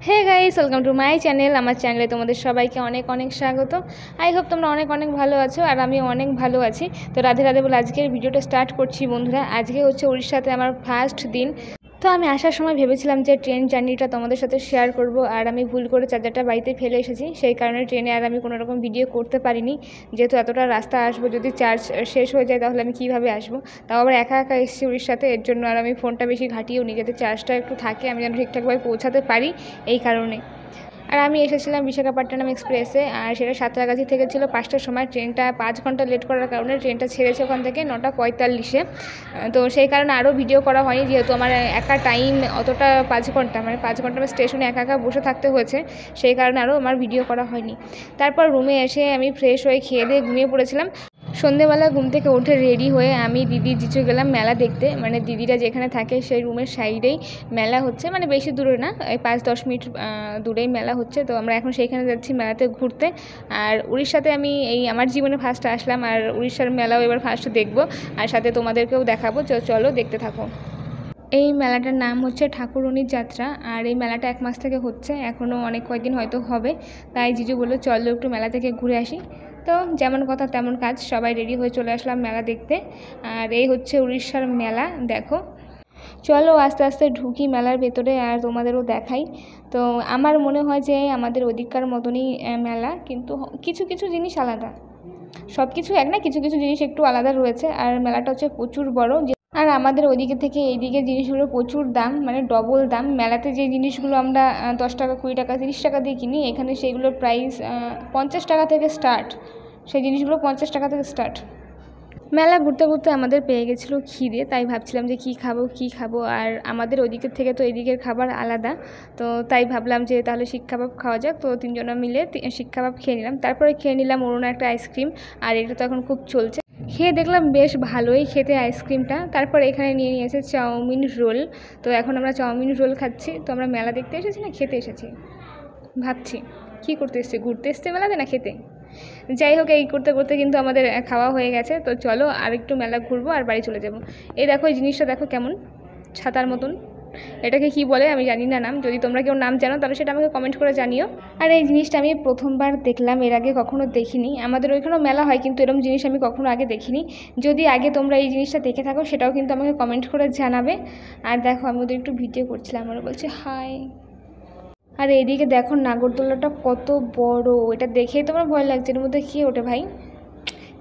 Hey guys, welcome to my channel. আমার চ্যানেলে তোমাদের সবাইকে অনেক অনেক স্বাগত। আই হোপ তোমরা অনেক অনেক ভালো আছো আর আমি অনেক ভালো আছি। তো রাধে রাধে বলে আজকের ভিডিওটা স্টার্ট করছি বন্ধুরা। আজকে হচ্ছে উড়িষ্যাতে আমার ফার্স্ট দিন। তো আমি আসার সময় ভেবেছিলাম যে ট্রেন জার্নিটা তোমাদের সাথে শেয়ার করব, আর আমি ভুল করে চার্জারটা বাড়িতে ফেলে এসেছি, সেই কারণে ট্রেনে আর আমি কোনো রকম ভিডিও করতে পারিনি। যেহেতু এতটা রাস্তা আসবো, যদি চার্জ শেষ হয়ে যায় তাহলে আমি কীভাবে আসবো, তাও আবার একা একা এসেছি উড়িষ্যাতে, এর জন্য আর আমি ফোনটা বেশি ঘাটিয়েও নি, যাতে চার্জটা একটু থাকে, আমি যেন ঠিকঠাকভাবে পৌঁছাতে পারি এই কারণে। আর আমি এসেছিলাম বিশাখাপট্টনম এক্সপ্রেসে, আর সেটা সাঁতরাগাছি থেকে ছিল 5টার সময়। ট্রেনটা 5 ঘন্টা লেট করার কারণে ট্রেনটা ছেড়েছে ওখান থেকে 9:45-এ। তো সেই কারণে আরও ভিডিও করা হয়নি, যেহেতু আমার একা টাইম অতটা 5 ঘন্টা, মানে 5 ঘন্টা আমি স্টেশনে একা একা বসে থাকতে হয়েছে, সেই কারণে আরও আমার ভিডিও করা হয়নি। তারপর রুমে এসে আমি ফ্রেশ হয়ে খেয়ে দিয়ে ঘুমিয়ে পড়েছিলাম। সন্ধেবেলা ঘুম থেকে উঠে রেডি হয়ে আমি দিদি জিচু গেলাম মেলা দেখতে। মানে দিদিরা যেখানে থাকে সেই রুমের সাইডেই মেলা হচ্ছে, মানে বেশি দূরে না, এই 5-10 মিনিট দূরেই মেলা হচ্ছে। তো আমরা এখন সেইখানে যাচ্ছি মেলাতে ঘুরতে। আর উড়িষ্যাতে আমি এই আমার জীবনে ফার্স্ট আসলাম, আর উড়িষ্যার মেলাও এবার ফার্স্ট দেখবো, আর সাথে তোমাদেরকেও দেখাবো। চলো দেখতে থাকো। এই মেলাটার নাম হচ্ছে ঠাকুরুনির যাত্রা, আর এই মেলাটা 1 মাস থেকে হচ্ছে, এখনও অনেক কয়েকদিন হয়তো হবে। তাই জিজু বললো চলো একটু মেলা থেকে ঘুরে আসি। তো যেমন কথা তেমন কাজ, সবাই রেডি হয়ে চলে আসলাম মেলা দেখতে। আর এই হচ্ছে উড়িষ্যার মেলা, দেখো। চলো আস্তে আস্তে ঢুকি মেলার ভেতরে আর তোমাদেরও দেখাই। তো আমার মনে হয় যে আমাদের ওদিককার মতনই মেলা, কিন্তু কিছু কিছু জিনিস আলাদা। সব কিছু এক না, কিছু কিছু জিনিস একটু আলাদা রয়েছে। আর মেলাটা হচ্ছে প্রচুর বড়, আর আমাদের ওইদিকে থেকে এই দিকের জিনিসগুলো প্রচুর দাম, মানে ডবল দাম। মেলাতে যে জিনিসগুলো আমরা 10 টাকা, 20 টাকা, 30 টাকা দিয়ে কিনি, এখানে সেইগুলোর প্রাইস 50 টাকা থেকে স্টার্ট। সেই জিনিসগুলো 50 টাকা থেকে স্টার্ট। মেলা ঘুরতে ঘুরতে আমাদের পেয়ে গেছিলো খিদে, তাই ভাবছিলাম যে কী খাবো। আর আমাদের ওইদিকের থেকে তো এদিকের খাবার আলাদা, তো তাই ভাবলাম যে তাহলে শিক কাবাব খাওয়া যাক। তো 3 জনা মিলে শিক কাবাব খেয়ে নিলাম। তারপরে খেয়ে নিলাম অরুণা একটা আইসক্রিম, আর এটা তো এখন খুব চলছে। খেয়ে দেখলাম বেশ ভালোই খেতে আইসক্রিমটা। তারপর এখানে নিয়ে নিয়েছে চাউমিন রোল। তো এখন আমরা চাউমিন রোল খাচ্ছি। তো আমরা মেলা দেখতে এসেছি না খেতে এসেছি, ভাবছি কী করতে এসেছি, ঘুরতে এসেছি মেলাতে না খেতে। যাই হোক, এই করতে করতে কিন্তু আমাদের খাওয়া হয়ে গেছে। তো চলো আর একটু মেলা ঘুরবো আর বাড়ি চলে যাবো। এই দেখো, এই জিনিসটা দেখো কেমন, ছাতার মতন। এটাকে কি বলে আমি জানি না নাম, যদি তোমরা কেউ নাম জানো তাহলে সেটা আমাকে কমেন্ট করে জানিও। আর এই জিনিসটা আমি প্রথমবার দেখলাম, এর আগে কখনো দেখিনি। আমাদের ওইখানেও মেলা হয়, কিন্তু এরকম জিনিস আমি কখনো আগে দেখিনি। যদি আগে তোমরা এই জিনিসটা দেখে থাকো সেটাও কিন্তু আমাকে কমেন্ট করে জানাবে। আর দেখো, আমি ওদের একটু ভিডিও করছিলাম, ওরা বলছে হাই। আর এইদিকে দেখো নাগরদোলাটা কত বড়, এটা দেখেই তোমার ভয় লাগছে, এর মধ্যে কে ওঠে ভাই?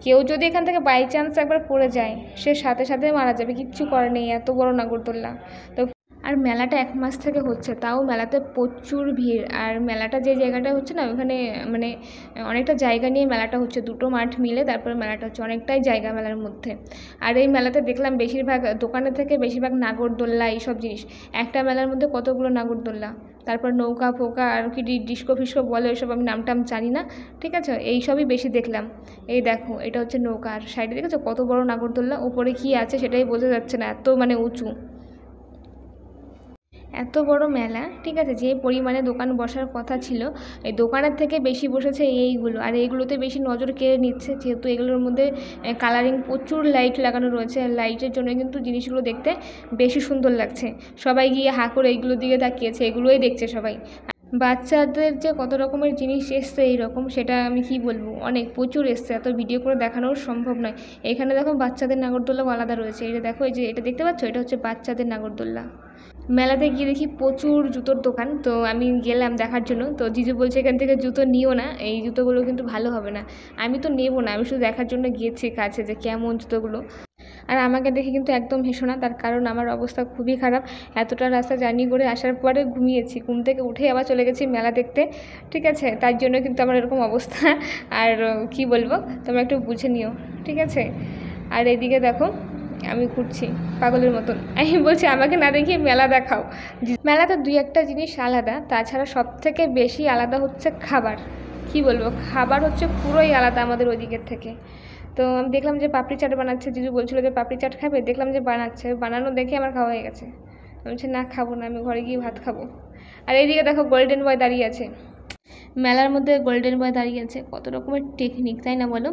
কেউ যদি এখান থেকে বাই চান্স একবার পড়ে যায়, সে সাথে সাথে মারা যাবে, কিচ্ছু করার নেই, এত বড় নাগরদোলা। তো আর মেলাটা 1 মাস থেকে হচ্ছে, তাও মেলাতে প্রচুর ভিড়। আর মেলাটা যে জায়গাটা হচ্ছে না, ওখানে মানে অনেকটা জায়গা নিয়ে মেলাটা হচ্ছে, 2টো মাঠ মিলে তারপরে মেলাটা হচ্ছে, অনেকটাই জায়গা মেলার মধ্যে। আর এই মেলাতে দেখলাম বেশিরভাগ দোকানের থেকে বেশিরভাগ নাগরদোল্লা এইসব জিনিস। একটা মেলার মধ্যে কতগুলো নাগরদোল্লা, তারপর নৌকা ফৌকা আর কি ডিস্কো ফিস্কো বলে, ওইসব আমি নামটাম জানি না, ঠিক আছে। এইসবই বেশি দেখলাম। এই দেখো, এটা হচ্ছে নৌকা, আর সাইডে দেখেছো কত বড় নাগরদোল্লা, ওপরে কি আছে সেটাই বোঝা যাচ্ছে না, এত মানে উঁচু। এত বড় মেলা, ঠিক আছে, যে পরিমাণে দোকান বসার কথা ছিল, এই দোকানের থেকে বেশি বসেছে এইগুলো। আর এইগুলোতে বেশি নজর কেড়ে নিচ্ছে, যেহেতু এগুলোর মধ্যে কালারিং প্রচুর লাইট লাগানো রয়েছে। আর লাইটের জন্য কিন্তু জিনিসগুলো দেখতে বেশি সুন্দর লাগছে। সবাই গিয়ে হাঁ করে এইগুলোর দিকে তাকিয়েছে, এগুলোই দেখছে সবাই। বাচ্চাদের যে কত রকমের জিনিস এসছে এইরকম, সেটা আমি কি বলবো, অনেক প্রচুর এসছে, এত ভিডিও করে দেখানোও সম্ভব নয়। এখানে দেখো বাচ্চাদের নাগরদোল্লাও আলাদা রয়েছে। এটা দেখো, এই যে এটা দেখতে পাচ্ছ, এটা হচ্ছে বাচ্চাদের নাগরদোল্লা। মেলাতে গিয়ে দেখি প্রচুর জুতোর দোকান, তো আমি গেলাম দেখার জন্য। তো জিজু বলছে এখান থেকে জুতো নিও না, এই জুতোগুলো কিন্তু ভালো হবে না। আমি তো নেবো না, আমি শুধু দেখার জন্য গিয়েছি কাছে যে কেমন জুতোগুলো। আর আমাকে দেখে কিন্তু একদম হেসো না, তার কারণ আমার অবস্থা খুবই খারাপ। এতটা রাস্তা জার্নি করে আসার পরে ঘুমিয়েছি, ঘুম থেকে উঠে আবার চলে গেছি মেলা দেখতে, ঠিক আছে। তার জন্য কিন্তু আমার এরকম অবস্থা। আর কি বলবো, তোমরা একটু বুঝে নিও, ঠিক আছে। আর এদিকে দেখো, আমি ঘুরছি পাগলের মতন। আমি বলছি আমাকে না দেখিয়ে মেলা দেখাও। মেলাতে 2-1টা জিনিস আলাদা, তাছাড়া সব থেকে বেশি আলাদা হচ্ছে খাবার। কি বলবো, খাবার হচ্ছে পুরোই আলাদা আমাদের ওই দিকের থেকে। তো আমি দেখলাম যে পাপড়ি চাট বানাচ্ছে, জিজু বলছিল যে পাপড়ি চাট খাবে, দেখলাম যে বানাচ্ছে, বানানো দেখে আমার খাওয়া হয়ে গেছে। আমি বলছি না খাবো না, আমি ঘরে গিয়ে ভাত খাবো। আর এইদিকে দেখো গোল্ডেন বয় দাঁড়িয়ে আছে। মেলার মধ্যে গোল্ডেন বয় দাঁড়িয়ে আছে, কত রকমের টেকনিক, তাই না বলো?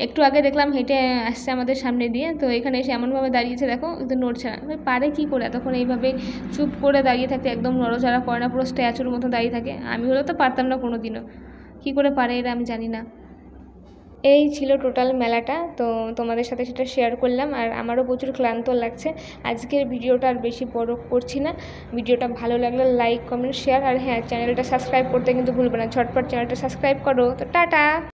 একটু আগে দেখলাম হেঁটে আসছে আমাদের সামনে দিয়ে, তো এখানে এসে এমনভাবে দাঁড়িয়েছে দেখো, কিন্তু নড়ছে না। পারে কী করে এতক্ষণ এইভাবে চুপ করে দাঁড়িয়ে থাকতে, একদম নড়াচড়া করে না, পুরো স্ট্যাচুর মতো দাঁড়িয়ে থাকে। আমি হলেও তো পারতাম না কোনো দিনও, কী করে পারে এরা আমি জানি না। এই ছিল টোটাল মেলাটা, তো তোমাদের সাথে সেটা শেয়ার করলাম। আর আমারও প্রচুর ক্লান্ত লাগছে। আজকের ভিডিওটা আর বেশি বড় করছি না। ভিডিওটা ভালো লাগলে লাইক, কমেন্ট, শেয়ার, আর হ্যাঁ, চ্যানেলটা সাবস্ক্রাইব করতে কিন্তু ভুলবে না। ঝটপট চ্যানেলটা সাবস্ক্রাইব করো। তো টাটা।